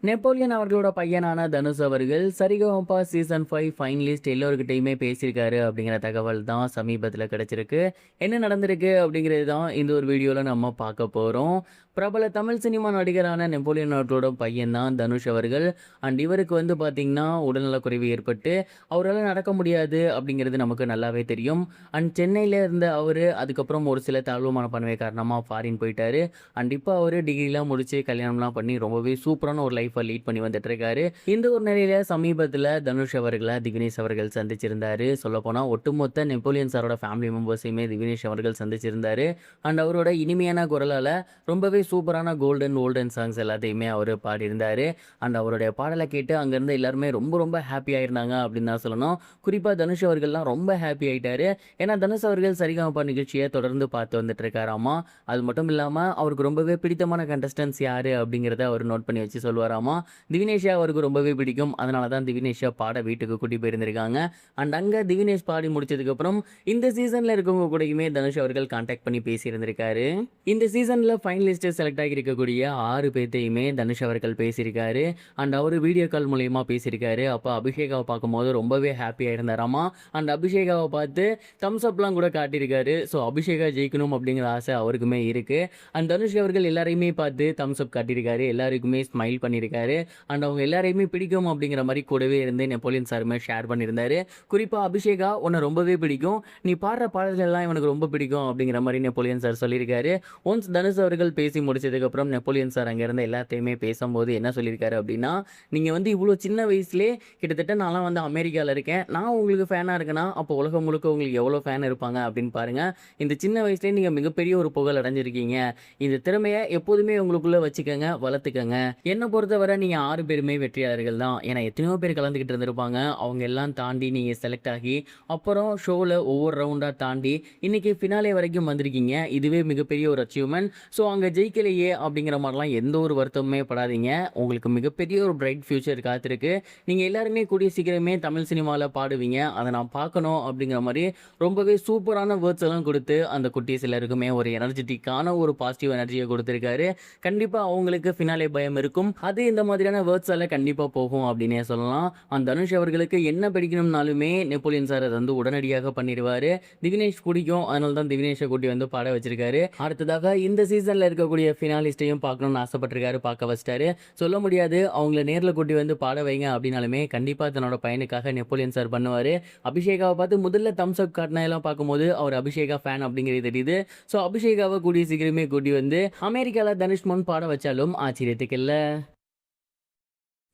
Napoleon அவர்களோட பையனான தனுஷ் அவர்கள் Sa Re Ga Ma Pa season 5 finalist எல்லோருக்கிட்டையுமே பேசியிருக்காரு அப்படிங்கிற தகவல் தான் சமீபத்தில் கிடைச்சிருக்கு. என்ன நடந்திருக்கு அப்படிங்கிறது தான் இந்த ஒரு வீடியோவில் நம்ம பார்க்க போகிறோம். பிரபல தமிழ் சினிமா நடிகரான நெப்போலியன் அவர்களோட பையன் தான் தனுஷ் அவர்கள். அண்ட் இவருக்கு வந்து பார்த்திங்கன்னா உடல்நலக்குறைவு ஏற்பட்டு அவரால் நடக்க முடியாது அப்படிங்கிறது நமக்கு நல்லாவே தெரியும். அண்ட் சென்னையில் இருந்த அவர் அதுக்கப்புறம் ஒரு சில தாழ்வு மனப்பான்மை காரணமாக ஃபாரின் போயிட்டாரு. அண்ட் இப்போ அவர் டிகிரிலாம் முடித்து கல்யாணம்லாம் பண்ணி ரொம்பவே சூப்பரான ஒரு லைஃப்பை லீட் பண்ணி வந்துட்டு இருக்காரு. இந்த ஒரு நிலையில சமீபத்தில் தனுஷ் அவர்களை திவினேஷ் அவர்கள் சந்திச்சிருந்தாரு. சொல்லப்போனால் ஒட்டுமொத்த நெப்போலியன் சாரோட ஃபேமிலி மெம்பர்ஸையுமே திவினேஷ் அவர்கள் சந்திச்சிருந்தாரு. அண்ட் அவரோட இனிமையான குரலால் ரொம்பவே சூப்பரான கோல்டன் ஓல்டன் சாங்ஸ் எல்லாத்தையுமே அவர் பாடியிருந்தார். அண்ட் அவருடைய பாடலை கேட்டு அங்கேருந்து எல்லாருமே ரொம்ப ரொம்ப ஹாப்பி ஆயிருந்தாங்க அப்படின்னு தான் சொல்லணும். குறிப்பாக தனுஷ் அவர்கள்லாம் ரொம்ப ஹாப்பி ஆகிட்டாரு. ஏன்னா தனுஷ் அவர்கள் சரிகமபா நிகழ்ச்சியை தொடர்ந்து பார்த்து வந்துட்டு இருக்காராமா. அது மட்டும் இல்லாமல் அவருக்கு ரொம்பவே பிடித்தமான கண்டஸ்டன்ஸ் யார் அப்படிங்கிறத அவர் நோட் பண்ணி வச்சு சொல்லுவாராமா. திவினேஷா அவருக்கு ரொம்பவே பிடிக்கும். அதனால தான் திவினேஷா பாட வீட்டுக்கு கூட்டி போயிருந்திருக்காங்க. அண்ட் அங்கே திவினேஷ் பாடி முடிச்சதுக்கப்புறம் இந்த சீசனில் இருக்கவங்க கூடயுமே தனுஷ் அவர்கள் கான்டாக்ட் பண்ணி பேசியிருந்திருக்காரு. இந்த சீசனில் ஃபைனலிஸ்ட் செலக்ட் ஆகியிருக்கக்கூடிய 6 பேர்த்தையுமே தனுஷ் அவர்கள் பேசியிருக்காரு. அண்ட் அவர் வீடியோ கால் மூலயமா பேசியிருக்காரு. அப்போ அபிஷேகாவை பார்க்கும்போது ரொம்பவே ஹாப்பியாக இருந்தாராமா. அண்ட் அபிஷேகாவை பார்த்து தம்ஸ் அப்லாம் கூட காட்டியிருக்காரு. ஸோ அபிஷேகா ஜெயிக்கணும் அப்படிங்கிற ஆசை அவருக்குமே இருக்குது. அண்ட் தனுஷ் அவர்கள் எல்லாரையுமே பார்த்து தம்ஸ் அப் காட்டியிருக்காரு. எல்லாருக்குமே ஸ்மைல் பண்ணியிருக்காரு. அண்ட் அவங்க எல்லாரையுமே பிடிக்கும் அப்படிங்கிற மாதிரி கூடவே இருந்து நெப்போலியன் சாருமே ஷேர் பண்ணியிருந்தாரு. குறிப்பாக அபிஷேகா உன்னை ரொம்பவே பிடிக்கும், நீ பாடுற பாடல்கள் எல்லாம் எனக்கு ரொம்ப பிடிக்கும் அப்படிங்கிற மாதிரி நெப்போலியன் சார் சொல்லியிருக்காரு. ஒன்ஸ் தனுஷ் அவர்கள் பேசி முடிச்சதுக்கப்புறம் நெப்போலியன் சார் அங்கேருந்து எல்லாத்தையுமே பேசும்போது என்ன சொல்லியிருக்காரு அப்படின்னா, நீங்கள் வந்து இவ்வளோ சின்ன வயசுலேயே கிட்டத்தட்ட நான்லாம் வந்து அமெரிக்காவில் இருக்கேன், நான் உங்களுக்கு ஃபேனாக இருக்கேன்னா அப்போ உலகம் முழுக்க உங்களுக்கு எவ்வளோ ஃபேன் இருப்பாங்க அப்படின்னு பாருங்கள். இந்த சின்ன வயசுலேயே நீங்கள் மிகப்பெரிய ஒரு புகழ் அடைஞ்சிருக்கீங்க. இந்த திறமையை எப்போதுமே உங்களுக்குள்ளே வச்சுக்கோங்க, வளர்த்துக்கங்க. என்னை பொறுத்தவரை நீங்கள் 6 பேருமே வெற்றியாளர்கள் தான். ஏன்னா எத்தனையோ பேர் கலந்துக்கிட்டு இருந்திருப்பாங்க. அவங்க எல்லாம் தாண்டி நீங்கள் செலக்ட் ஆகி அப்புறம் ஷோவில் ஒவ்வொரு ரவுண்டாக தாண்டி இன்றைக்கி ஃபினாலே வரைக்கும் வந்திருக்கீங்க. இதுவே மிகப்பெரிய ஒரு அச்சீவ்மெண்ட். ஸோ அங்கே ஜெயிக்கலையே அப்படிங்கிற மாதிரிலாம் எந்த ஒரு வருத்தமுமே படாதீங்க. உங்களுக்கு மிகப்பெரிய ஒரு பிரைட் ஃபியூச்சர் காத்திருக்கு. நீங்கள் எல்லாருமே கூடிய சீக்கிரமே தமிழ் சினிமாவில் பாடுவீங்க, அதை நான் பார்க்கணும் அப்படிங்கிற மாதிரி ரொம்பவே சூப்பரான வேர்ட்ஸ் எல்லாம் கொடுத்து அந்த குட்டீஸ் எல்லாருக்குமே ஒரு எனர்ஜெட்டிக்கான ஒரு பாசிட்டிவ் எனர்ஜியை கொடுத்துருக்காரு. கண்டிப்பாக அவங்களுக்கு ஃபினாலே பயம் இருக்கும். அது இந்த மாதிரியான வேர்ட்ஸ் எல்லாம் கண்டிப்பாக போகும் அப்படின்னே சொல்லலாம். அந்த தனுஷ் அவர்களுக்கு என்ன படிக்கணும்னாலுமே நெப்போலியன் சார் அதை வந்து உடனடியாக பண்ணிடுவார். திவினேஷ் பிடிக்கும், அதனால தான் திவினேஷை கூட்டி வந்து பாட வச்சிருக்காரு. அடுத்ததாக இந்த சீசனில் இருக்கக்கூடிய ஃபினாலிஸ்ட்டையும் பார்க்கணும்னு ஆசைப்பட்டிருக்காரு, பார்க்க வச்சிட்டாரு. சொல்ல முடியாது, அவங்கள நேரில் கூட்டி வந்து பாட வைங்க அப்படின்னாலுமே கண்டிப்பாக தன்னோட பையனுக்காக நெப்போலியன் சார் பண்ணுவார். அபிஷேகாவை பார்த்து முதல்ல தம்ஸ் அப் காட்டினா எல்லாம் பார்க்கும்போது அவர் அபிஷேகா ஃபேன் அப்படிங்கிறது தெரியுது. ஸோ அபிஷேகாவை கூடிய சீக்கிரமே கூட்டி வந்து அமெரிக்காவில் தனுஷ் முன் பாட வச்சாலும் ஆச்சரியத்துக்கு இல்லை.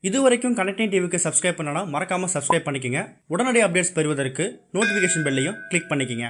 இது வரைக்கும் கனெக்டிங் டிவிக்கு சப்ஸ்கிரைப் பண்ணனா மறக்காமல் சப்ஸ்கிரைப் பண்ணிக்கங்க. உடனடி அப்டேட்ஸ் பெறுவதற்கு நோட்டிஃபிகேஷன் பெல்லையும் கிளிக் பண்ணிக்கங்க.